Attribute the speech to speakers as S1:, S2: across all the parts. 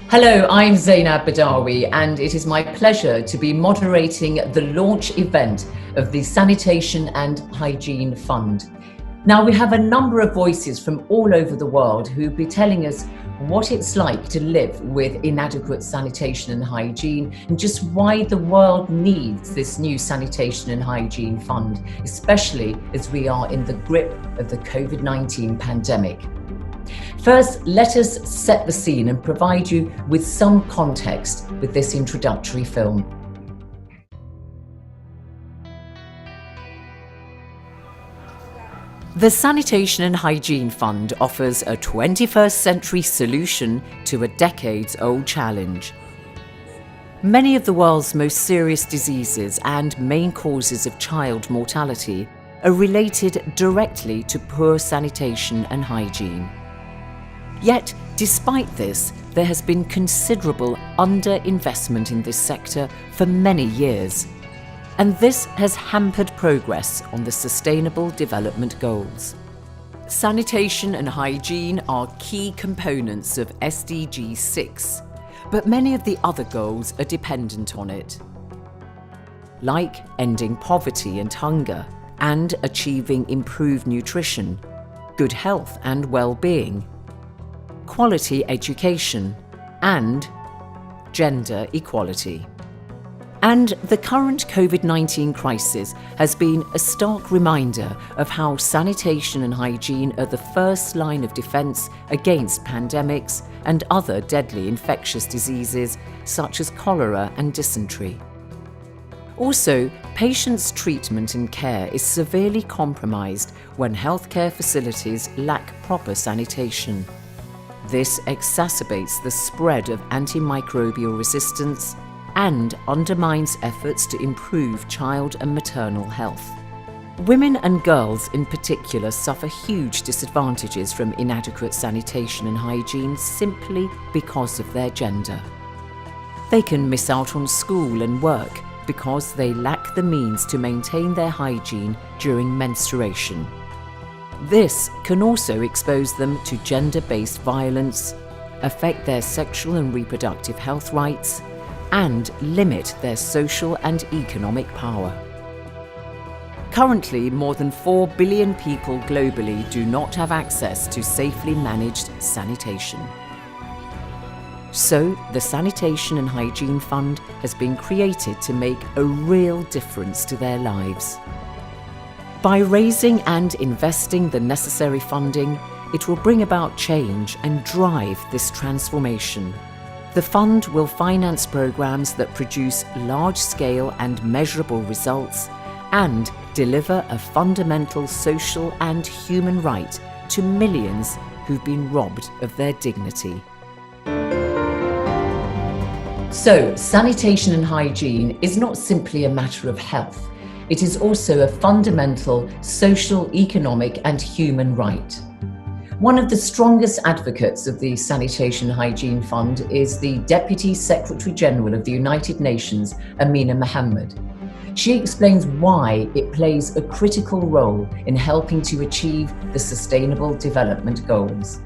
S1: Hello, I'm Zainab Badawi, and it is my pleasure to be moderating the launch event of the Sanitation and Hygiene Fund. Now, we have a number of voices from all over the world who will be telling us what it's like to live with inadequate sanitation and hygiene, and just why the world needs this new Sanitation and Hygiene Fund, especially as we are in the grip of the COVID-19 pandemic. First, let us set the scene and provide you with some context with this introductory film. The Sanitation and Hygiene Fund offers a 21st century solution to a decades-old challenge. Many of the world's most serious diseases and main causes of child mortality are related directly to poor sanitation and hygiene. Yet, despite this, there has been considerable underinvestment in this sector for many years, and this has hampered progress on the Sustainable Development Goals. Sanitation and hygiene are key components of SDG 6, but many of the other goals are dependent on it, like ending poverty and hunger and achieving improved nutrition, good health and well-being, quality education, and gender equality. And the current COVID-19 crisis has been a stark reminder of how sanitation and hygiene are the first line of defence against pandemics and other deadly infectious diseases such as cholera and dysentery. Also, patients' treatment and care is severely compromised when healthcare facilities lack proper sanitation. This exacerbates the spread of antimicrobial resistance and undermines efforts to improve child and maternal health. Women and girls in particular suffer huge disadvantages from inadequate sanitation and hygiene simply because of their gender. They can miss out on school and work because they lack the means to maintain their hygiene during menstruation. This can also expose them to gender-based violence, affect their sexual and reproductive health rights, and limit their social and economic power. Currently, more than 4 billion people globally do not have access to safely managed sanitation. So, the Sanitation and Hygiene Fund has been created to make a real difference to their lives. By raising and investing the necessary funding, it will bring about change and drive this transformation. The fund will finance programs that produce large-scale and measurable results and deliver a fundamental social and human right to millions who've been robbed of their dignity. So, sanitation and hygiene is not simply a matter of health. It is also a fundamental social, economic and human right. One of the strongest advocates of the Sanitation and Hygiene Fund is the Deputy Secretary General of the United Nations, Amina Mohammed. She explains why it plays a critical role in helping to achieve the Sustainable Development Goals.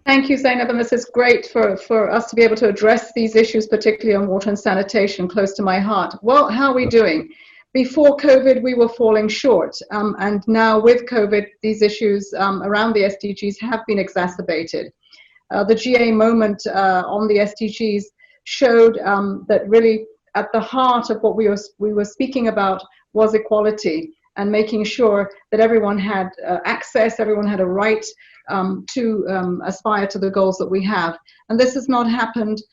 S2: Thank you, Zainab, and this is great for us to be able to address these issues, particularly on water and sanitation, close to my heart. Well, how are we doing? Before COVID, we were falling short, and now with COVID, these issues around the SDGs have been exacerbated. The GA moment on the SDGs showed that really at the heart of what we were speaking about was equality and making sure that everyone had access, everyone had a right to aspire to the goals that we have. And this has not happened,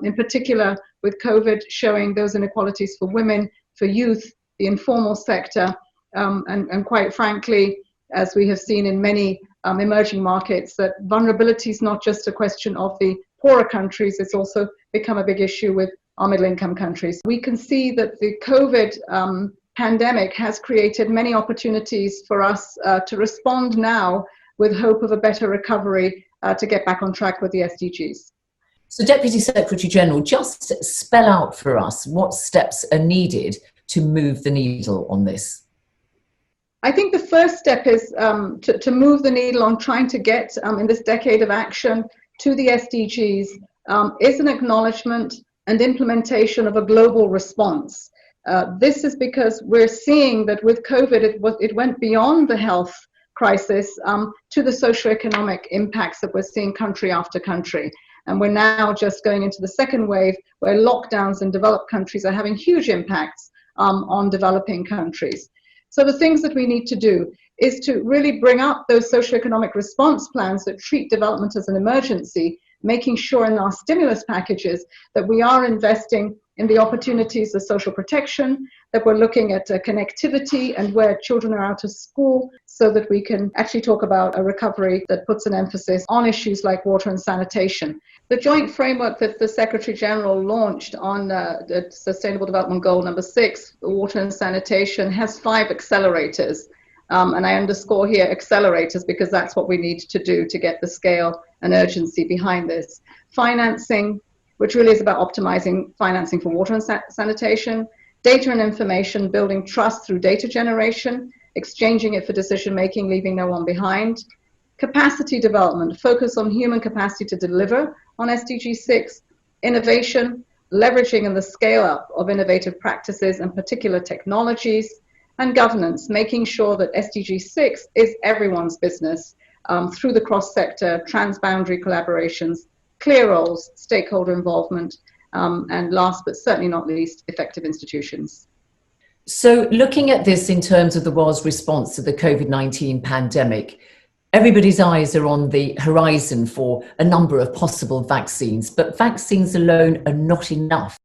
S2: in particular with COVID showing those inequalities for women, for youth, the informal sector, and quite frankly, as we have seen in many emerging markets, that vulnerability is not just a question of the poorer countries, it's also become a big issue with our middle-income countries. We can see that the COVID pandemic has created many opportunities for us to respond now with hope of a better recovery to get back on track with the SDGs.
S1: So Deputy Secretary General, just spell out for us what steps are needed to move the needle on this.
S2: I think the first step is to move the needle on trying to get, in this decade of action, to the SDGs, is an acknowledgement and implementation of a global response. This is because we're seeing that with COVID, it went beyond the health crisis to the socioeconomic impacts that we're seeing country after country. And we're now just going into the second wave where lockdowns in developed countries are having huge impacts on developing countries. So the things that we need to do is to really bring up those socioeconomic response plans that treat development as an emergency, making sure in our stimulus packages that we are investing in the opportunities of social protection, that we're looking at connectivity and where children are out of school, so that we can actually talk about a recovery that puts an emphasis on issues like water and sanitation. The joint framework that the Secretary General launched on the Sustainable Development Goal number 6, water and sanitation, has 5 accelerators. And I underscore here accelerators because that's what we need to do to get the scale and urgency behind this. Financing, which really is about optimizing financing for water and sanitation. Data and information, building trust through data generation, exchanging it for decision making, leaving no one behind. Capacity development, focus on human capacity to deliver on SDG 6. Innovation, leveraging and the scale up of innovative practices and particular technologies. And governance, making sure that SDG 6 is everyone's business through the cross-sector, trans-boundary collaborations, clear roles, stakeholder involvement, and last but certainly not least, effective institutions.
S1: So looking at this in terms of the world's response to the COVID-19 pandemic, everybody's eyes are on the horizon for a number of possible vaccines, but vaccines alone are not enough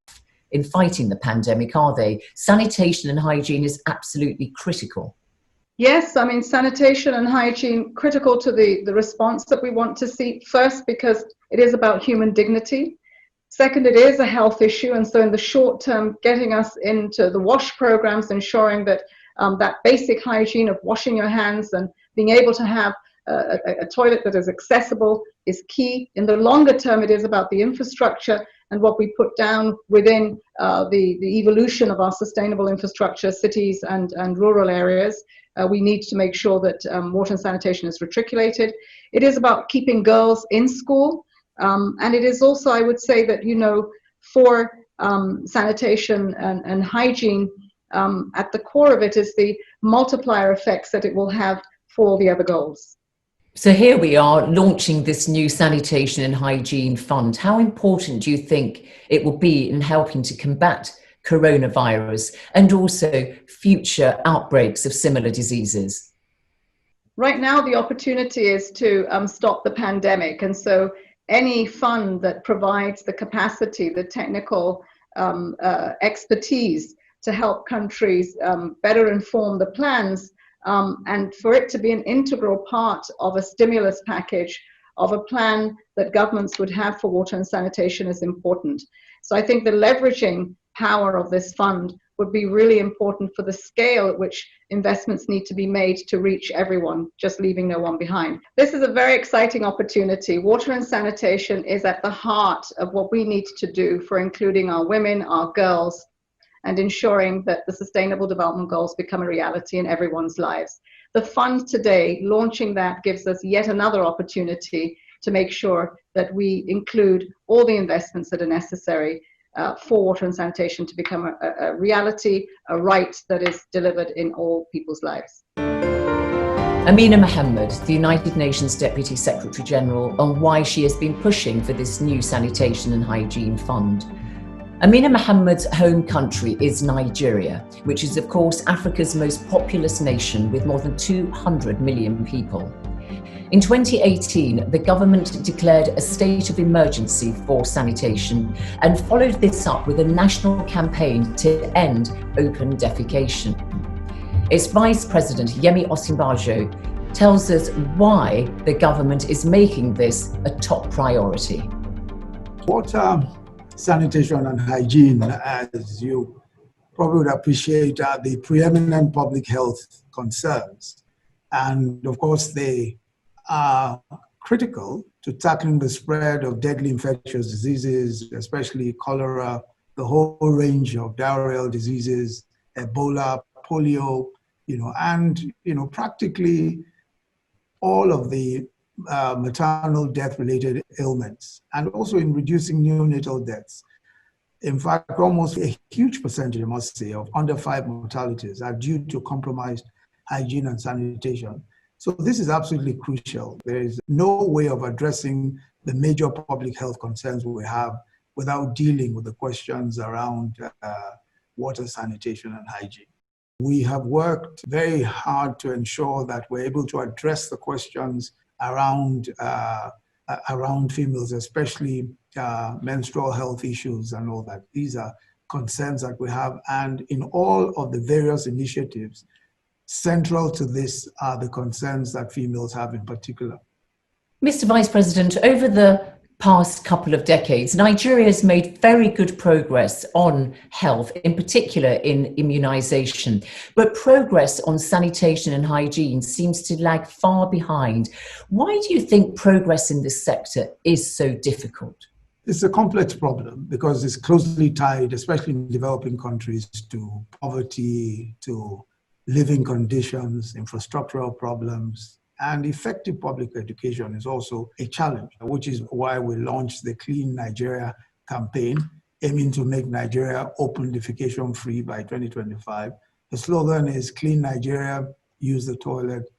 S1: in fighting the pandemic, are they? Sanitation and hygiene is absolutely critical.
S2: Yes, I mean, sanitation and hygiene, critical to the response that we want to see. First, because it is about human dignity. Second, it is a health issue. And so in the short term, getting us into the WASH programs, ensuring that that basic hygiene of washing your hands and being able to have a toilet that is accessible is key. In the longer term, it is about the infrastructure and what we put down within the evolution of our sustainable infrastructure, cities and rural areas. We need to make sure that water and sanitation is reticulated. It is about keeping girls in school. And it is also, I would say that, you know, for sanitation and hygiene, at the core of it is the multiplier effects that it will have for all the other goals.
S1: So here we are launching this new Sanitation and Hygiene Fund. How important do you think it will be in helping to combat coronavirus and also future outbreaks of similar diseases?
S2: Right now, the opportunity is to stop the pandemic. And so any fund that provides the capacity, the technical expertise to help countries better inform the plans, and for it to be an integral part of a stimulus package, of a plan that governments would have for water and sanitation is important. So I think the leveraging power of this fund would be really important for the scale at which investments need to be made to reach everyone, just leaving no one behind. This is a very exciting opportunity. Water and sanitation is at the heart of what we need to do for including our women, our girls, and ensuring that the Sustainable Development Goals become a reality in everyone's lives. The fund today, launching that, gives us yet another opportunity to make sure that we include all the investments that are necessary for water and sanitation to become a reality, a right that is delivered in all people's lives.
S1: Amina Mohammed, the United Nations Deputy Secretary General, on why she has been pushing for this new Sanitation and Hygiene Fund. Amina Mohammed's home country is Nigeria, which is of course Africa's most populous nation with more than 200 million people. In 2018, the government declared a state of emergency for sanitation and followed this up with a national campaign to end open defecation. Its Vice President, Yemi Osinbajo, tells us why the government is making this a top priority.
S3: Water, sanitation and hygiene, as you probably would appreciate, are the preeminent public health concerns. And of course, they are critical to tackling the spread of deadly infectious diseases, especially cholera, the whole range of diarrheal diseases, Ebola, polio, and practically all of the maternal death-related ailments, and also in reducing neonatal deaths. In fact, almost a huge percentage, I must say, of under 5 mortalities are due to compromised hygiene and sanitation. So this is absolutely crucial. There is no way of addressing the major public health concerns we have without dealing with the questions around water, sanitation, and hygiene. We have worked very hard to ensure that we're able to address the questions around females, especially menstrual health issues and all that. These are concerns that we have, and in all of the various initiatives, central to this are the concerns that females have in particular.
S1: Mr. Vice President, over the past couple of decades, Nigeria has made very good progress on health, in particular in immunization. But progress on sanitation and hygiene seems to lag far behind. Why do you think progress in this sector is so difficult?
S3: It's a complex problem because it's closely tied, especially in developing countries, to poverty, to living conditions, infrastructural problems. And effective public education is also a challenge, which is why we launched the Clean Nigeria campaign, aiming to make Nigeria open defecation free by 2025. The slogan is Clean Nigeria, Use the Toilet.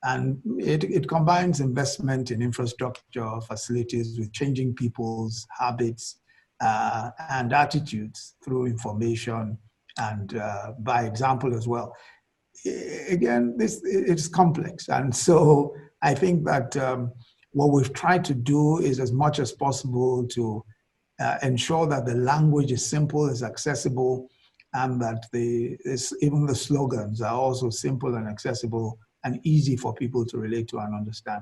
S3: And it combines investment in infrastructure facilities with changing people's habits and attitudes through information and by example as well. Again, it's complex. And so I think that what we've tried to do is as much as possible to ensure that the language is simple, is accessible, and that even the slogans are also simple and accessible and easy for people to relate to and understand.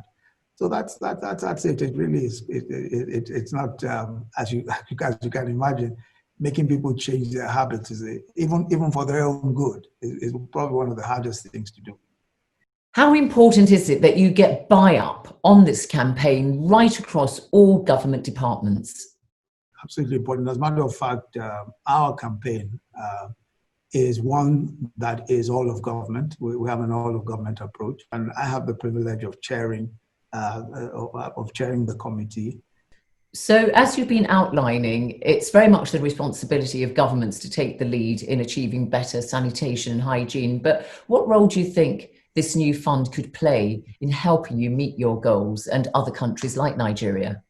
S3: So that's it. It really is. It's not as you can imagine. Making people change their habits is even for their own good is probably one of the hardest things to do.
S1: How important is it that you get buy-up on this campaign right across all government departments?
S3: Absolutely important. As a matter of fact, our campaign is one that is all of government. We have an all of government approach, and I have the privilege of chairing the committee.
S1: So as you've been outlining, it's very much the responsibility of governments to take the lead in achieving better sanitation and hygiene. But what role do you think this new fund could play in helping you meet your goals and other countries like Nigeria?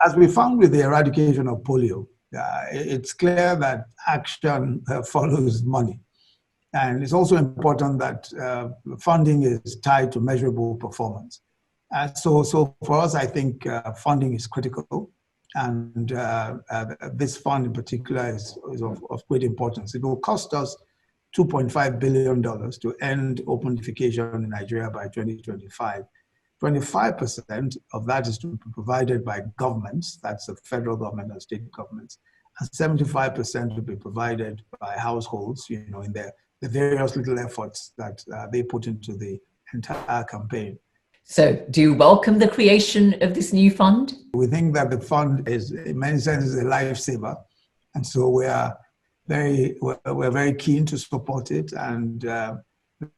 S3: As we found with the eradication of polio, it's clear that action follows money. And it's also important that funding is tied to measurable performance. So for us, I think funding is critical, and this fund in particular is of great importance. It will cost us $2.5 billion to end open defecation in Nigeria by 2025. 25% of that is to be provided by governments, that's the federal government and state governments, and 75% will be provided by households, in the various little efforts that they put into the entire campaign.
S1: So do you welcome the creation of this new fund?
S3: We think that the fund is, in many senses, a lifesaver. And so we're very keen to support it and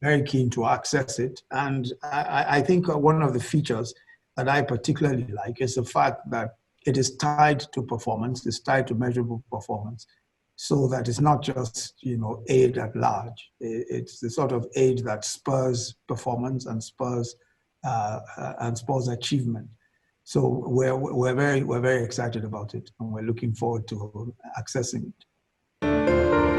S3: very keen to access it. And I think one of the features that I particularly like is the fact that it is tied to performance, it's tied to measurable performance, so that it's not just, aid at large. It's the sort of aid that spurs performance and spurs achievement. So we're very excited about it, and we're looking forward to accessing it.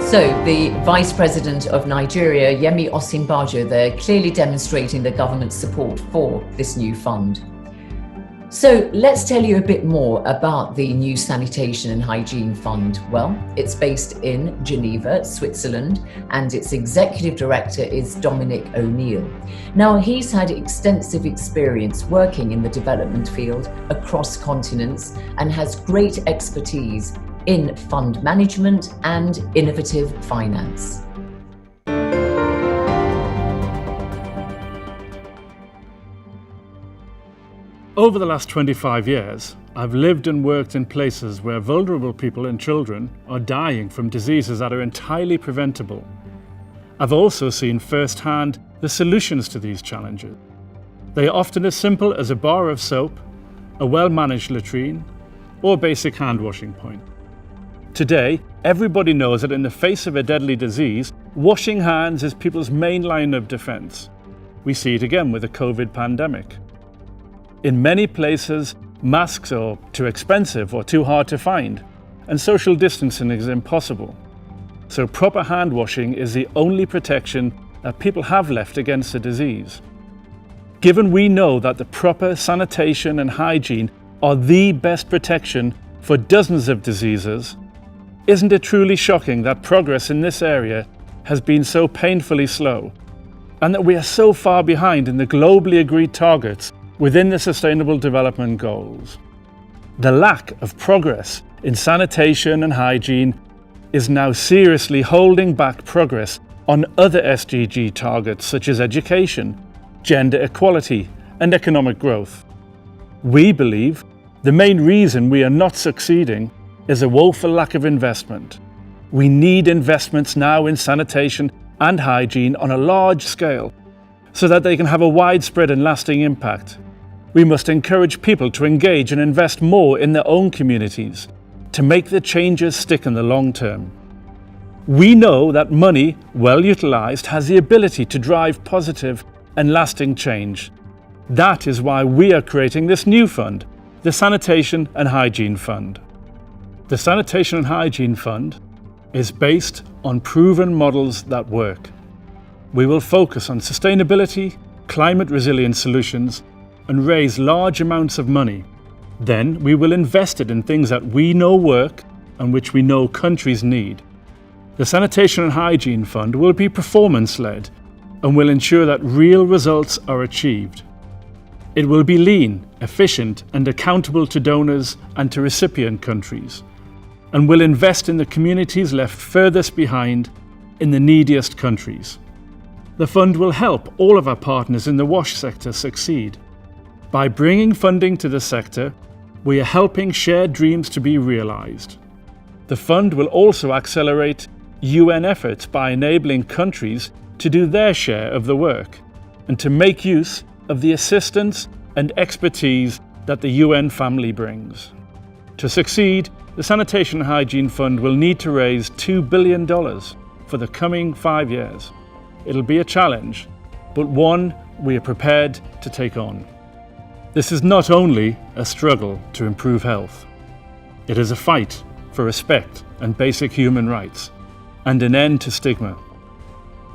S1: So the Vice President of Nigeria, Yemi Osinbajo, there clearly demonstrating the government's support for this new fund. So let's tell you a bit more about the new Sanitation and Hygiene Fund. Well, it's based in Geneva, Switzerland, and its executive director is Dominic O'Neill. Now, he's had extensive experience working in the development field across continents and has great expertise in fund management and innovative finance.
S4: Over the last 25 years, I've lived and worked in places where vulnerable people and children are dying from diseases that are entirely preventable. I've also seen firsthand the solutions to these challenges. They are often as simple as a bar of soap, a well-managed latrine, or a basic hand-washing point. Today, everybody knows that in the face of a deadly disease, washing hands is people's main line of defense. We see it again with the COVID pandemic. In many places, masks are too expensive or too hard to find, and social distancing is impossible. So proper hand washing is the only protection that people have left against the disease. Given we know that the proper sanitation and hygiene are the best protection for dozens of diseases, isn't it truly shocking that progress in this area has been so painfully slow, and that we are so far behind in the globally agreed targets within the Sustainable Development Goals? The lack of progress in sanitation and hygiene is now seriously holding back progress on other SDG targets such as education, gender equality, and economic growth. We believe the main reason we are not succeeding is a woeful lack of investment. We need investments now in sanitation and hygiene on a large scale so that they can have a widespread and lasting impact. We must encourage people to engage and invest more in their own communities to make the changes stick in the long term. We know that money, well utilised, has the ability to drive positive and lasting change. That is why we are creating this new fund, the Sanitation and Hygiene Fund. The Sanitation and Hygiene Fund is based on proven models that work. We will focus on sustainability, climate resilient solutions, and raise large amounts of money. Then we will invest it in things that we know work and which we know countries need. The Sanitation and Hygiene Fund will be performance-led and will ensure that real results are achieved. It will be lean, efficient, and accountable to donors and to recipient countries, and will invest in the communities left furthest behind in the neediest countries. The fund will help all of our partners in the wash sector succeed. By bringing funding to the sector, we are helping shared dreams to be realised. The fund will also accelerate UN efforts by enabling countries to do their share of the work and to make use of the assistance and expertise that the UN family brings. To succeed, the Sanitation and Hygiene Fund will need to raise $2 billion for the coming 5 years. It'll be a challenge, but one we are prepared to take on. This is not only a struggle to improve health. It is a fight for respect and basic human rights and an end to stigma.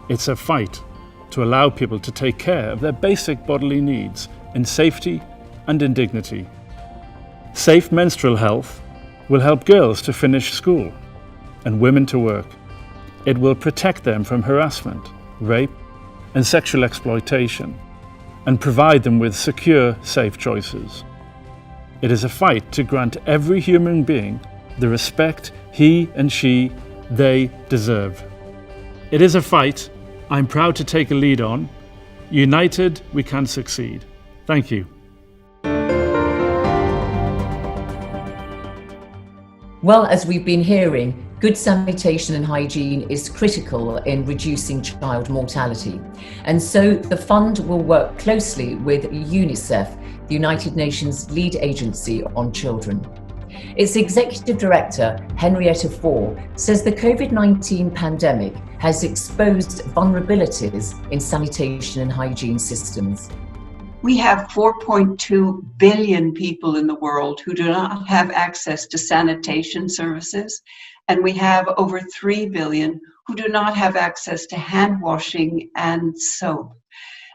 S4: It's a fight to allow people to take care of their basic bodily needs in safety and in dignity. Safe menstrual health will help girls to finish school and women to work. It will protect them from harassment, rape, and sexual exploitation, and provide them with secure, safe choices. It is a fight to grant every human being the respect he and she, they deserve. It is a fight I'm proud to take a lead on. United, we can succeed. Thank you.
S1: Well, as we've been hearing, good sanitation and hygiene is critical in reducing child mortality. And so the fund will work closely with UNICEF, the United Nations lead agency on children. Its executive director, Henrietta Fore, says the COVID-19 pandemic has exposed vulnerabilities in sanitation and hygiene systems.
S5: We have 4.2 billion people in the world who do not have access to sanitation services, and we have over 3 billion who do not have access to hand washing and soap.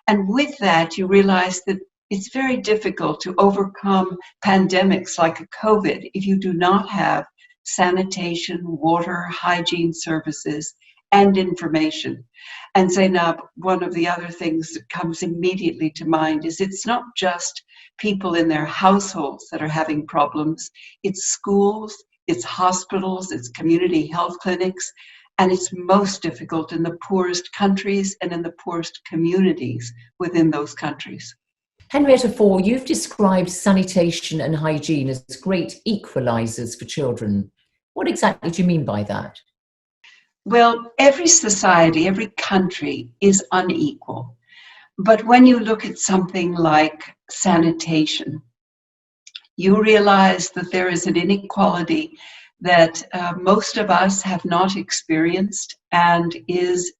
S5: And with that, you realize that it's very difficult to overcome pandemics like a COVID if you do not have sanitation, water, hygiene services, and information. And Zainab, one of the other things that comes immediately to mind is it's not just people in their households that are having problems, it's schools, it's hospitals, it's community health clinics, and it's most difficult in the poorest countries and in the poorest communities within those countries.
S1: Henrietta Fore, you've described sanitation and hygiene as great equalisers for children. What exactly do you mean by that?
S5: Well, every society, every country is unequal. But when you look at something like sanitation, you realize that there is an inequality that most of us have not experienced and is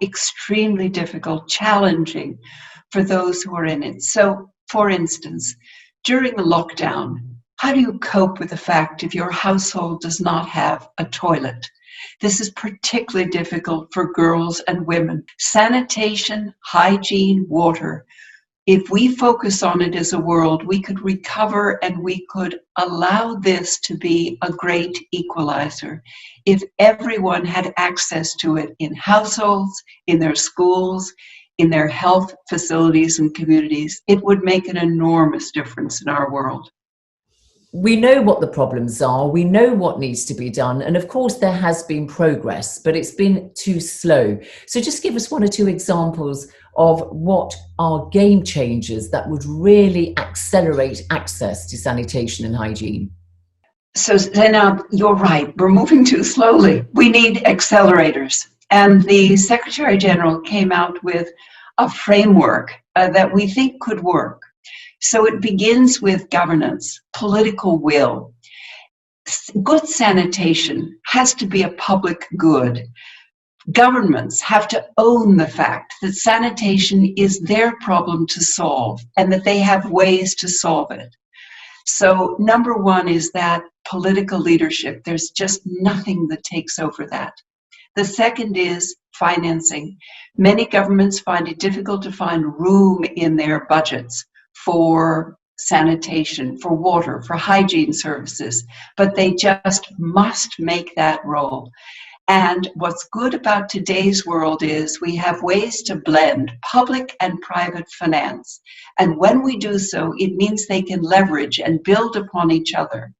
S5: extremely difficult, challenging for those who are in it. So, for instance, during a lockdown, how do you cope with the fact if your household does not have a toilet? This is particularly difficult for girls and women. Sanitation, hygiene, water. If we focus on it as a world, we could recover and we could allow this to be a great equalizer. If everyone had access to it in households, in their schools, in their health facilities and communities, it would make an enormous difference in our world.
S1: We know what the problems are, we know what needs to be done, and of course there has been progress, but it's been too slow. So just give us one or two examples of what are game changers that would really accelerate access to sanitation and hygiene.
S5: So Zainab, you're right, we're moving too slowly. We need accelerators. And the Secretary General came out with a framework that we think could work. So it begins with governance, political will. Good sanitation has to be a public good. Governments have to own the fact that sanitation is their problem to solve and that they have ways to solve it. So number one is that political leadership. There's just nothing that takes over that. The second is financing. Many governments find it difficult to find room in their budgets for sanitation, for water, for hygiene services, but they just must make that role. And what's good about today's world is we have ways to blend public and private finance. And when we do so, it means they can leverage and build upon each other.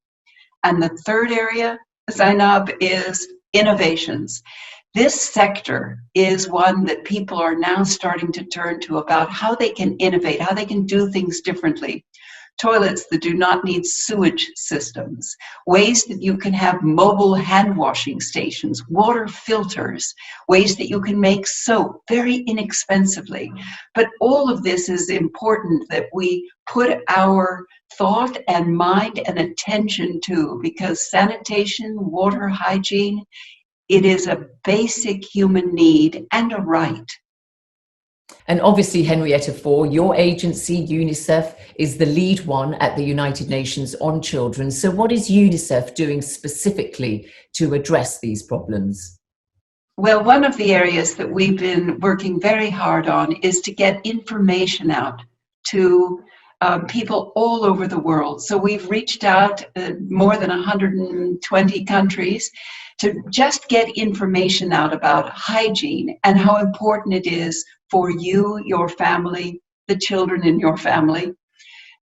S5: And the third area, Zainab, is innovations. This sector is one that people are now starting to turn to about how they can innovate, how they can do things differently. Toilets that do not need sewage systems, ways that you can have mobile hand washing stations, water filters, ways that you can make soap very inexpensively. But all of this is important that we put our thought and mind and attention to, because sanitation, water, hygiene, it is a basic human need and a right.
S1: And obviously, Henrietta Fore, your agency, UNICEF, is the lead one at the United Nations on children. So what is UNICEF doing specifically to address these problems?
S5: Well, one of the areas that we've been working very hard on is to get information out to people all over the world. So we've reached out more than 120 countries to just get information out about hygiene and how important it is for you, your family, the children in your family.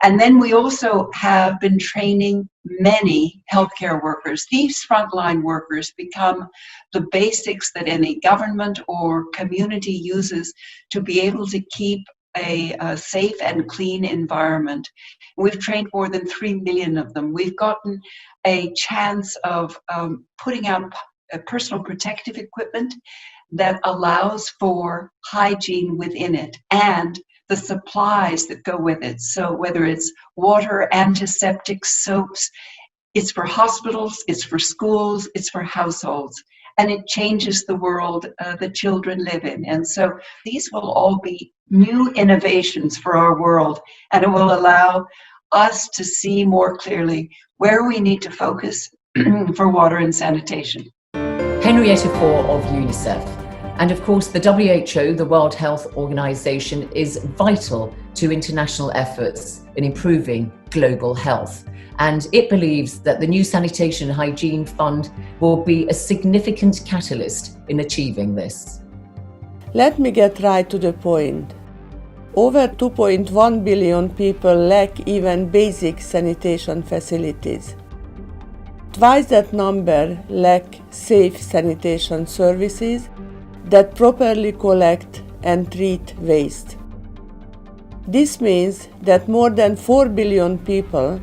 S5: And then we also have been training many healthcare workers. These frontline workers become the basics that any government or community uses to be able to keep a safe and clean environment. We've trained more than 3 million of them. We've gotten a chance of putting out personal protective equipment that allows for hygiene within it and the supplies that go with it. So whether it's water, antiseptic, soaps, it's for hospitals, it's for schools, it's for households. And it changes the world that children live in. And so these will all be new innovations for our world, and it will allow us to see more clearly where we need to focus for water and sanitation.
S1: Henrietta Fore of UNICEF. And of course, the WHO, the World Health Organization, is vital to international efforts in improving global health. And it believes that the new Sanitation and Hygiene Fund will be a significant catalyst in achieving this.
S6: Let me get right to the point. Over 2.1 billion people lack even basic sanitation facilities. Twice that number lack safe sanitation services that properly collect and treat waste. This means that more than 4 billion people,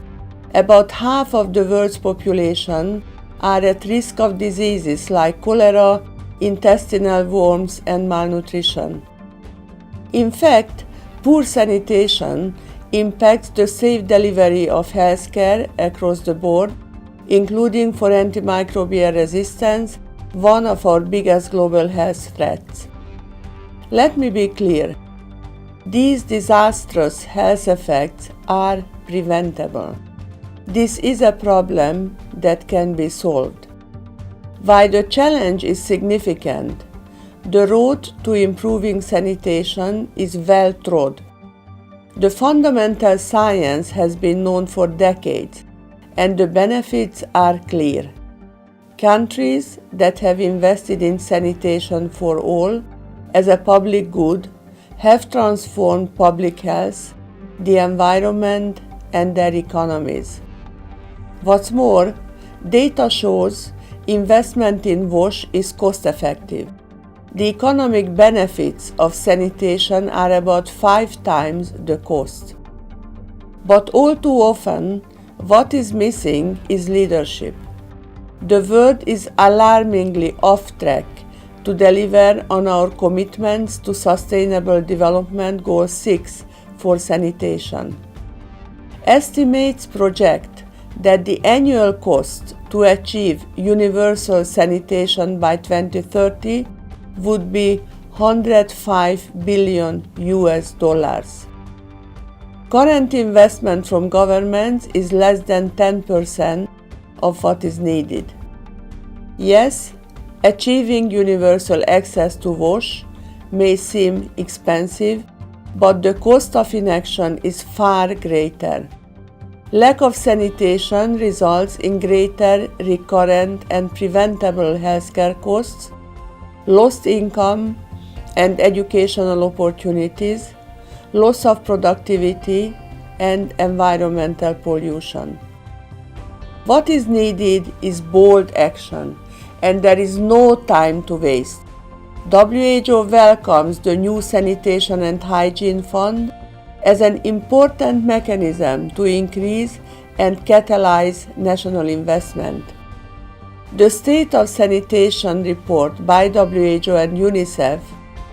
S6: about half of the world's population, are at risk of diseases like cholera, intestinal worms, and malnutrition. In fact, poor sanitation impacts the safe delivery of healthcare across the board, including for antimicrobial resistance, one of our biggest global health threats. Let me be clear. These disastrous health effects are preventable. This is a problem that can be solved. While the challenge is significant, the road to improving sanitation is well trod. The fundamental science has been known for decades, and the benefits are clear. Countries that have invested in sanitation for all as a public good have transformed public health, the environment, and their economies. What's more, data shows investment in WASH is cost-effective. The economic benefits of sanitation are about 5 times the cost. But all too often, what is missing is leadership. The world is alarmingly off track to deliver on our commitments to Sustainable Development Goal 6 for sanitation. Estimates project that the annual cost to achieve universal sanitation by 2030 would be $105 billion. Current investment from governments is less than 10% of what is needed. Yes, achieving universal access to WASH may seem expensive, but the cost of inaction is far greater. Lack of sanitation results in greater recurrent and preventable healthcare costs, lost income and educational opportunities, loss of productivity, and environmental pollution. What is needed is bold action, and there is no time to waste. WHO welcomes the new Sanitation and Hygiene Fund as an important mechanism to increase and catalyze national investment. The State of Sanitation report by WHO and UNICEF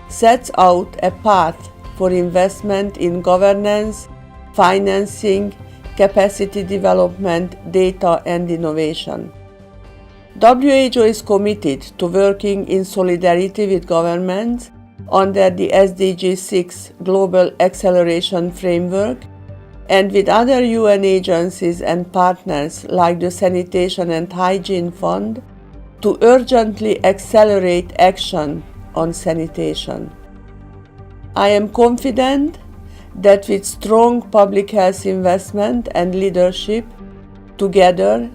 S6: sets out a path for investment in governance, financing, capacity development, data, and innovation. WHO is committed to working in solidarity with governments under the SDG 6 Global Acceleration Framework and with other UN agencies and partners like the Sanitation and Hygiene Fund to urgently accelerate action on sanitation. I am confident that with strong public health investment and leadership, together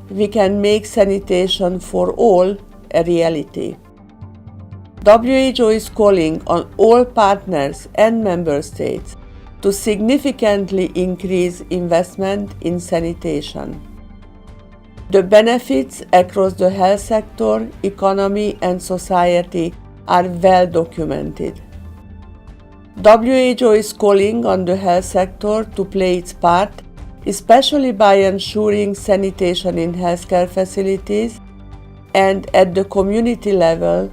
S6: we can make sanitation for all a reality. WHO is calling on all partners and member states to significantly increase investment in sanitation. The benefits across the health sector, economy, and society are well documented. WHO is calling on the health sector to play its part, especially by ensuring sanitation in healthcare facilities and at the community level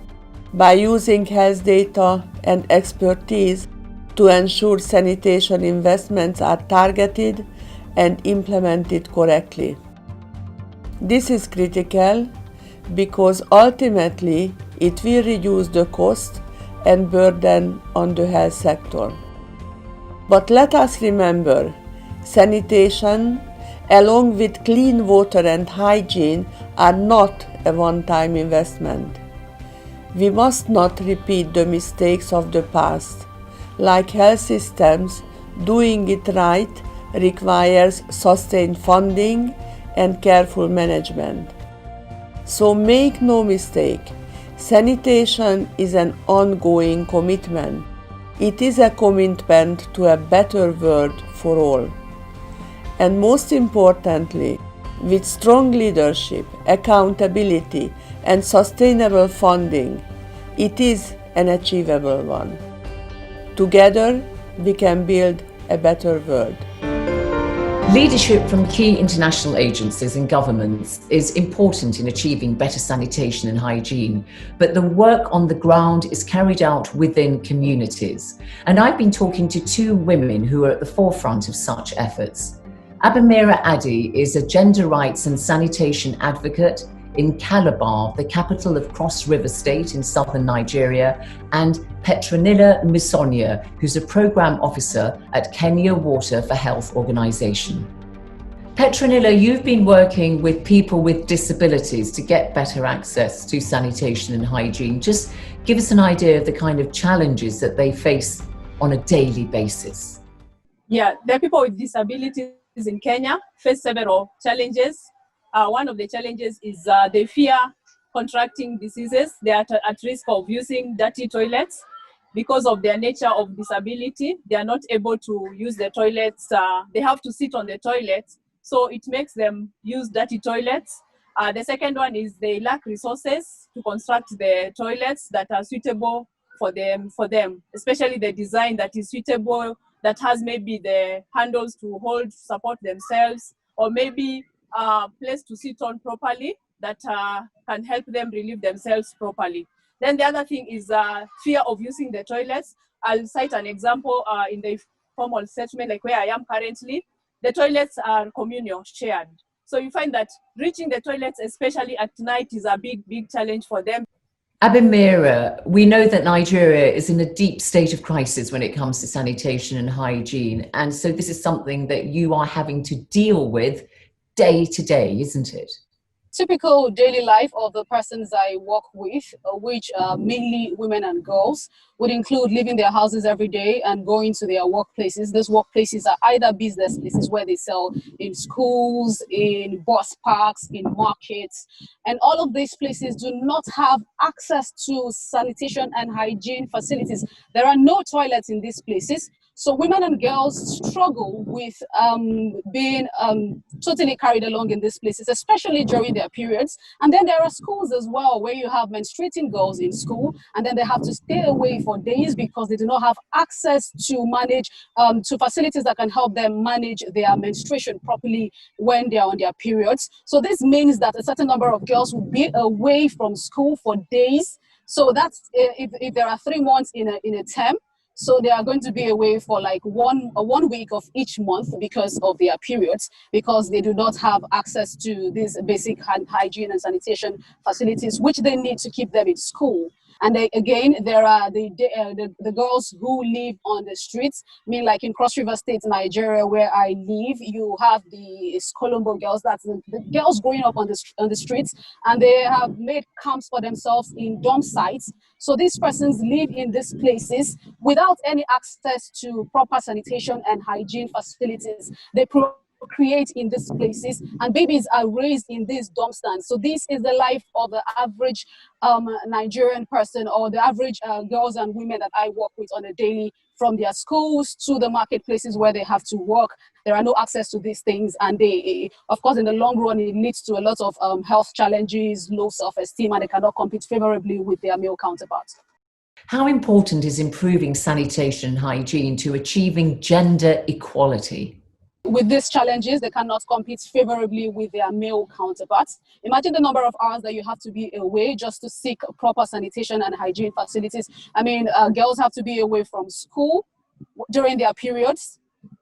S6: by using health data and expertise to ensure sanitation investments are targeted and implemented correctly. This is critical because ultimately it will reduce the cost and burden on the health sector. But let us remember, sanitation, along with clean water and hygiene, are not a one-time investment. We must not repeat the mistakes of the past. Like health systems, doing it right requires sustained funding and careful management. So make no mistake, sanitation is an ongoing commitment. It is a commitment to a better world for all. And most importantly, with strong leadership, accountability, and sustainable funding, it is an achievable one. Together, we can build a better world.
S1: Leadership from key international agencies and governments is important in achieving better sanitation and hygiene, but the work on the ground is carried out within communities. And I've been talking to two women who are at the forefront of such efforts. Abimira Addy is a gender rights and sanitation advocate in Calabar, the capital of Cross River State in southern Nigeria, and Petronilla Misonia, who's a program officer at Kenya Water for Health organization. Petronilla, you've been working with people with disabilities to get better access to sanitation and hygiene. Just give us an idea of the kind of challenges that they face on a daily basis.
S7: Yeah, the people with disabilities in Kenya face several challenges. One of the challenges is they fear contracting diseases. They are at risk of using dirty toilets. Because of their nature of disability, they are not able to use the toilets. They have to sit on the toilet, so it makes them use dirty toilets. The second one is they lack resources to construct the toilets that are suitable for them, especially the design that is suitable, that has maybe the handles to hold, support themselves, or maybe a place to sit on properly that can help them relieve themselves properly. Then the other thing is fear of using the toilets. I'll cite an example in the informal settlement, like where I am currently. The toilets are communal, shared. So you find that reaching the toilets, especially at night, is a big challenge for them.
S1: Abimira, we know that Nigeria is in a deep state of crisis when it comes to sanitation and hygiene. And so this is something that you are having to deal with day to day, isn't it?
S8: Typical daily life of the persons I work with, which are mainly women and girls, would include leaving their houses every day and going to their workplaces. Those workplaces are either business places where they sell, in schools, in bus parks, in markets, and all of these places do not have access to sanitation and hygiene facilities. There are no toilets in these places. So women and girls struggle with being totally carried along in these places, especially during their periods. And then there are schools as well, where you have menstruating girls in school, and then they have to stay away for days because they do not have access to manage, to facilities that can help them manage their menstruation properly when they are on their periods. So this means that a certain number of girls will be away from school for days. So that's if there are 3 months in a term. So they are going to be away for like one week of each month because of their periods, because they do not have access to these basic hygiene and sanitation facilities, which they need to keep them in school. And again, there are the girls who live on the streets. I mean, like in Cross River State, Nigeria, where I live, you have the Colombo girls, that's the girls growing up on the streets, and they have made camps for themselves in dorm sites. So these persons live in these places without any access to proper sanitation and hygiene facilities. They create in these places, and babies are raised in these dorm stands. So this is the life of the average Nigerian person, or the average girls and women that I work with on a daily, from their schools to the marketplaces where they have to work. There are no access to these things, and they, of course, in the long run, it leads to a lot of health challenges, low self-esteem, and they cannot compete favorably with their male counterparts.
S1: How important is improving sanitation and hygiene to achieving gender equality?
S8: With these challenges, they cannot compete favorably with their male counterparts. Imagine the number of hours that you have to be away just to seek proper sanitation and hygiene facilities. I mean, girls have to be away from school during their periods,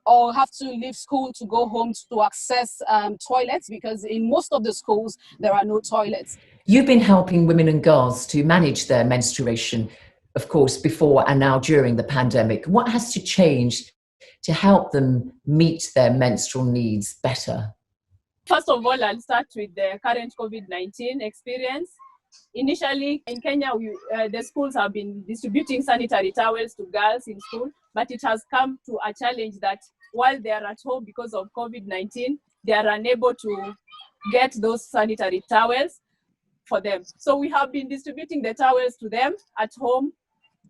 S8: or have to leave school to go home to access toilets, because in most of the schools, there are no toilets.
S1: You've been helping women and girls to manage their menstruation, of course, before and now during the pandemic. What has to change to help them meet their menstrual needs better?
S7: First of all, I'll start with the current COVID-19 experience. Initially, in Kenya, the schools have been distributing sanitary towels to girls in school, but it has come to a challenge that while they are at home because of COVID-19, they are unable to get those sanitary towels for them. So we have been distributing the towels to them at home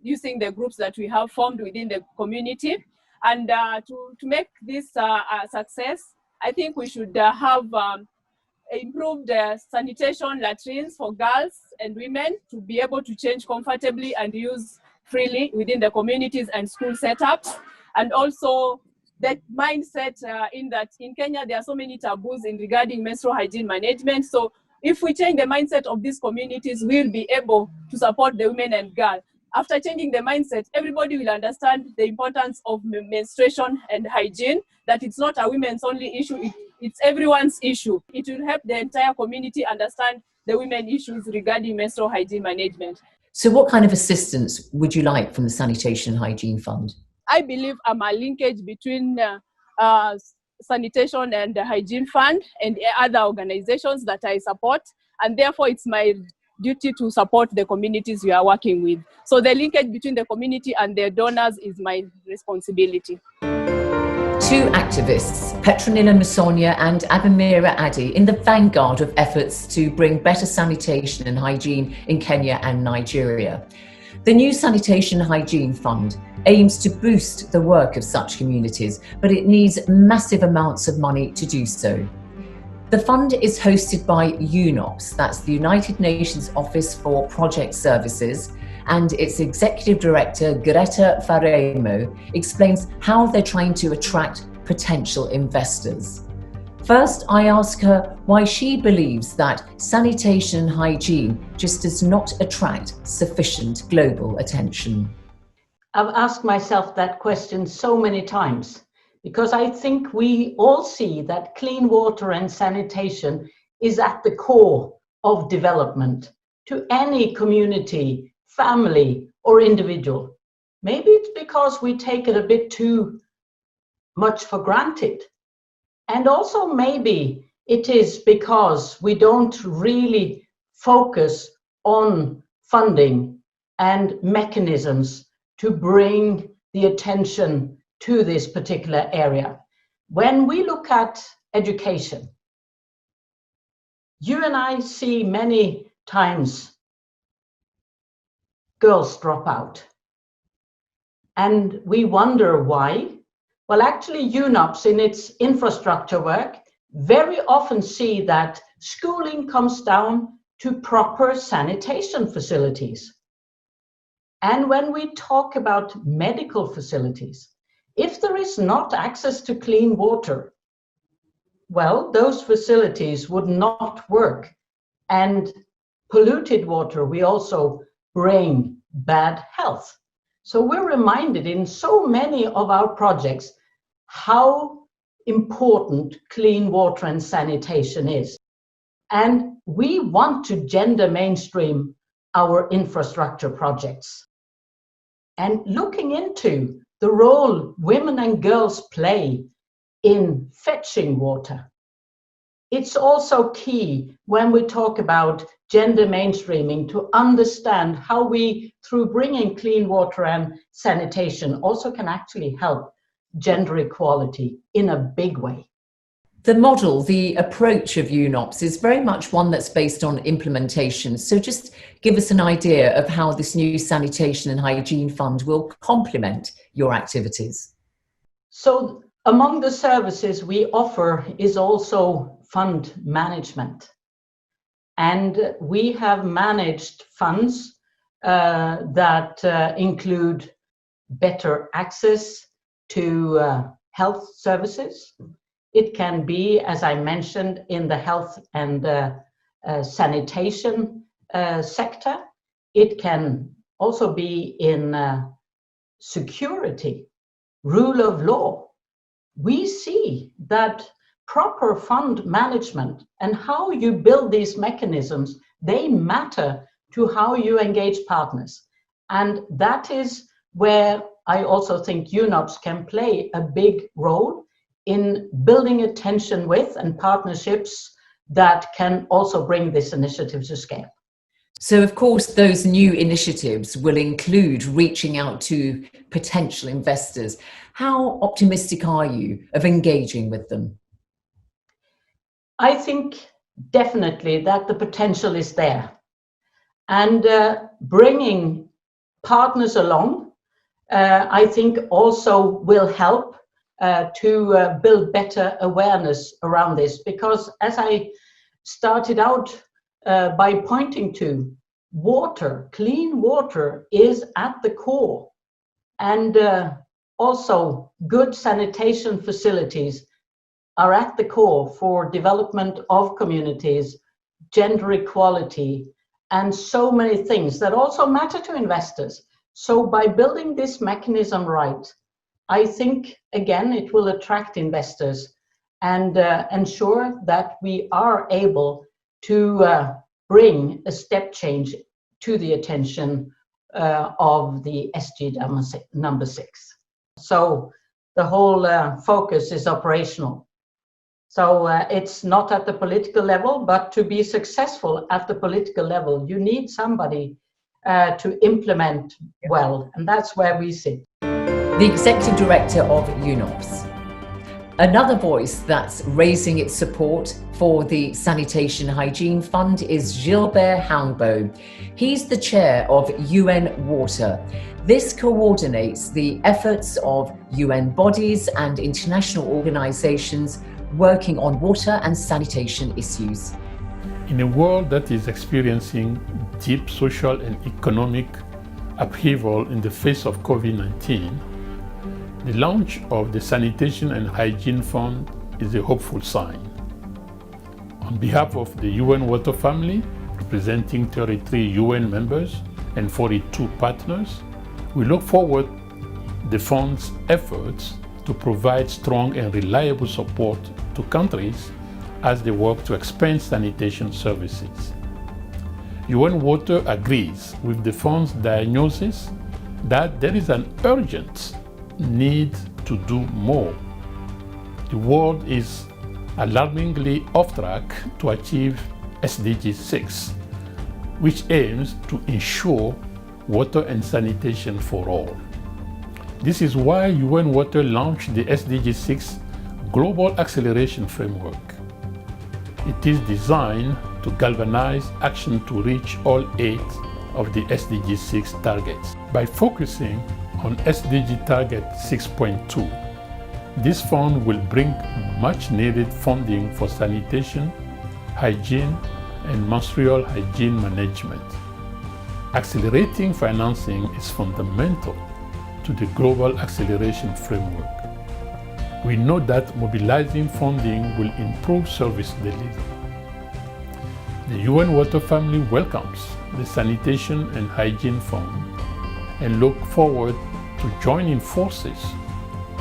S7: using the groups that we have formed within the community. And to make this a success, I think we should have improved sanitation latrines for girls and women to be able to change comfortably and use freely within the communities and school setups. And also the mindset in that in Kenya, there are so many taboos in regarding menstrual hygiene management. So if we change the mindset of these communities, we'll be able to support the women and girls. After changing the mindset, everybody will understand the importance of menstruation and hygiene, that it's not a women's only issue, it's everyone's issue. It will help the entire community understand the women issues regarding menstrual hygiene management.
S1: So what kind of assistance would you like from the Sanitation and Hygiene Fund?
S7: I believe I'm a linkage between Sanitation and Hygiene Fund and other organizations that I support, and therefore it's my duty to support the communities we are working with. So the linkage between the community and their donors is my responsibility.
S1: Two activists, Petronilla Musonia and Abimira Addy, in the vanguard of efforts to bring better sanitation and hygiene in Kenya and Nigeria. The new Sanitation and Hygiene Fund aims to boost the work of such communities, but it needs massive amounts of money to do so. The fund is hosted by UNOPS, that's the United Nations Office for Project Services, and its executive director, Greta Faremo, explains how they're trying to attract potential investors. First, I ask her why she believes that sanitation and hygiene just does not attract sufficient global attention.
S9: I've asked myself that question so many times, because I think we all see that clean water and sanitation is at the core of development to any community, family, or individual. Maybe it's because we take it a bit too much for granted. And also maybe it is because we don't really focus on funding and mechanisms to bring the attention to this particular area. When we look at education, you and I see many times girls drop out. And we wonder why. Well, actually, UNOPS in its infrastructure work very often see that schooling comes down to proper sanitation facilities. And when we talk about medical facilities, if there is not access to clean water, well, those facilities would not work. And polluted water, we also bring bad health. So we're reminded in so many of our projects how important clean water and sanitation is. And we want to gender mainstream our infrastructure projects. And looking into the role women and girls play in fetching water, it's also key when we talk about gender mainstreaming to understand how we, through bringing clean water and sanitation, also can actually help gender equality in a big way.
S1: The model, the approach of UNOPS is very much one that's based on implementation. So just give us an idea of how this new Sanitation and Hygiene Fund will complement your activities.
S9: So among the services we offer is also fund management. And we have managed funds that include better access to health services. It can be, as I mentioned, in the health and sanitation sector. It can also be in security, rule of law. We see that proper fund management and how you build these mechanisms, they matter to how you engage partners. And that is where I also think UNOPS can play a big role in building attention with and partnerships that can also bring this initiative to scale.
S1: So, of course, those new initiatives will include reaching out to potential investors. How optimistic are you of engaging with them?
S9: I think definitely that the potential is there. And bringing partners along, I think also will help to build better awareness around this. Because as I started out by pointing to, water, clean water is at the core. And also good sanitation facilities are at the core for development of communities, gender equality, and so many things that also matter to investors. So by building this mechanism right, I think, again, it will attract investors and ensure that we are able to bring a step change to the attention of the SG number 6. So the whole focus is operational. So it's not at the political level, but to be successful at the political level, you need somebody to implement well, and that's where we sit.
S1: The Executive Director of UNOPS. Another voice that's raising its support for the Sanitation Hygiene Fund is Gilbert Hangbo. He's the chair of UN Water. This coordinates the efforts of UN bodies and international organizations working on water and sanitation issues.
S10: In a world that is experiencing deep social and economic upheaval in the face of COVID-19, the launch of the Sanitation and Hygiene Fund is a hopeful sign. On behalf of the UN Water family, representing 33 UN members and 42 partners, we look forward to the fund's efforts to provide strong and reliable support to countries as they work to expand sanitation services. UN Water agrees with the fund's diagnosis that there is an urgent need to do more. The world is alarmingly off track to achieve SDG 6, which aims to ensure water and sanitation for all. This is why UN Water launched the SDG 6 Global Acceleration Framework. It is designed to galvanize action to reach all 8 of the SDG 6 targets. By focusing on SDG target 6.2, this fund will bring much needed funding for sanitation, hygiene, and menstrual hygiene management. Accelerating financing is fundamental to the Global Acceleration Framework. We know that mobilizing funding will improve service delivery. The UN Water family welcomes the Sanitation and Hygiene Fund and look forward to joining forces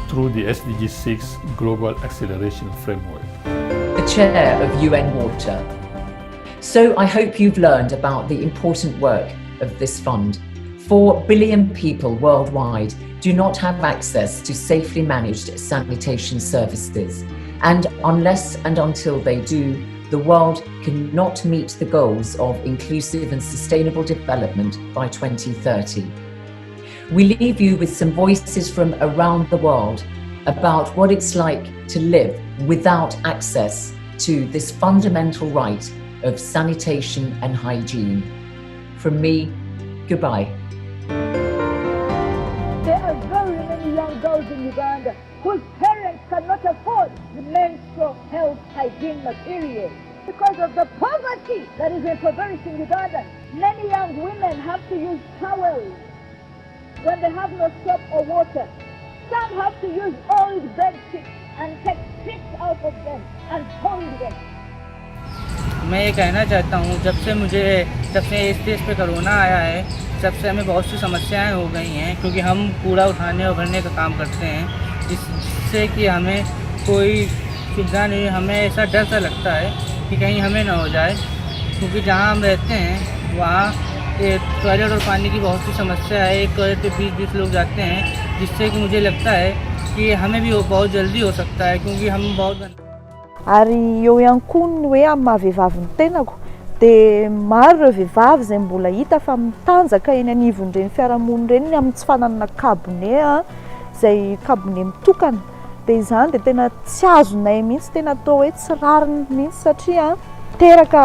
S10: through the SDG 6 Global Acceleration Framework.
S1: The chair of UN Water. So I hope you've learned about the important work of this fund. 4 billion people worldwide do not have access to safely managed sanitation services. And unless and until they do, the world cannot meet the goals of inclusive and sustainable development by 2030. We leave you with some voices from around the world about what it's like to live without access to this fundamental right of sanitation and hygiene. From me, goodbye.
S11: There are very many young girls in Uganda whose parents cannot afford the menstrual health hygiene materials. Because of the poverty that is impoverishing Uganda, many young women have to use towels when they have no soap or water. Some have to use old bed sheets and take strips out of them and fold them.
S12: मैं ये कहना चाहता हूँ, जब से इस देश पे कोरोना आया है, तब से हमें बहुत सी समस्याएं हो गई हैं, क्योंकि हम कूड़ा उठाने और भरने का काम करते हैं, जिससे कि हमें कोई सुविधा नहीं, हमें ऐसा डर सा लगता है कि कहीं हमें ना हो जाए, क्योंकि जहाँ हम रहते हैं वहाँ टॉयलेट और पानी की बहुत सी समस्या है। एक टॉयलेट पे 20-20 लोग जाते हैं, जिससे कि मुझे लगता है कि हमें भी बहुत जल्दी हो सकता है, क्योंकि हम बहुत
S13: Ary eo ihany koa ny hoe amin'ny maha-vehivavy ny tenako dia maro ireo vehivavy izay mbola hita fa mitanjaka eny anivon'ireny fiarahamonina ireny amin'ny tsy fananana kabone izay kabone mitokana, dia izany dia tena tsy azonay mihitsy, tena atao hoe tsy rariny mihitsy satria teraka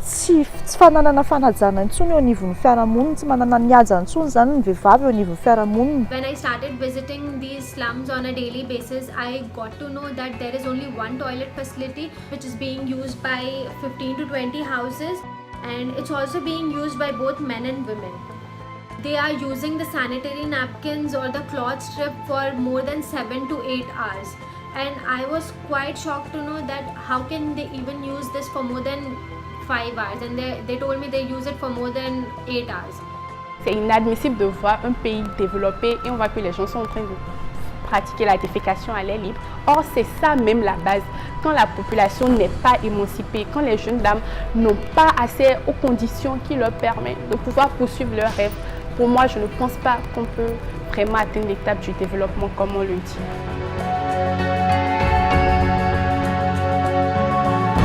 S13: tsy fananana fanajana intsony eo anivon'ny fiarahamonina, tsy manana ny haja intsony zany ny vehivavy eo anivon'ny fiarahamonina.
S14: When I started visiting these slums on a daily basis, I got to know that there is only one toilet facility which is being used by 15 to 20 houses, and it's also being used by both men and women. they are using the sanitary napkins or the cloth strip for more than 7 to 8 hours. And I was quite shocked to know that how can they even use this for more than 5 hours, and they told me they use it for more than 8 hours.
S15: C'est inadmissible de voir un pays développé et on voit que les gens sont en train de pratiquer la défécation à l'air libre. Or, c'est ça même la base. Quand la population n'est pas émancipée, quand les jeunes dames n'ont pas accès aux conditions qui leur permettent de pouvoir poursuivre leurs rêves, pour moi, je ne pense pas qu'on peut vraiment atteindre l'étape du développement comme on le dit.